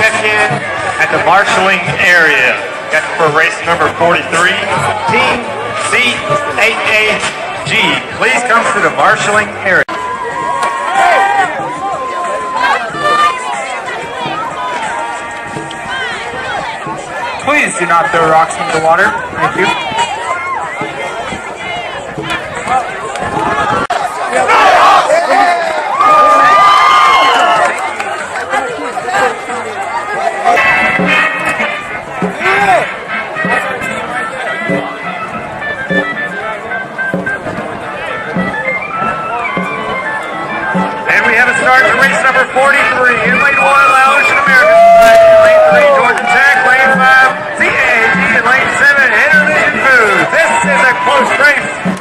check-in at the marshalling area. Got for race number 43, Team C8AG. Please come to the marshalling area. Please do not throw rocks into the water. Thank you. And we have a start for race number 43 in lane 1, Ocean American Flag. Lane 3, Georgia Tech. Lane 5, CAG. And lane 7, Intervision Foods. This is a close race.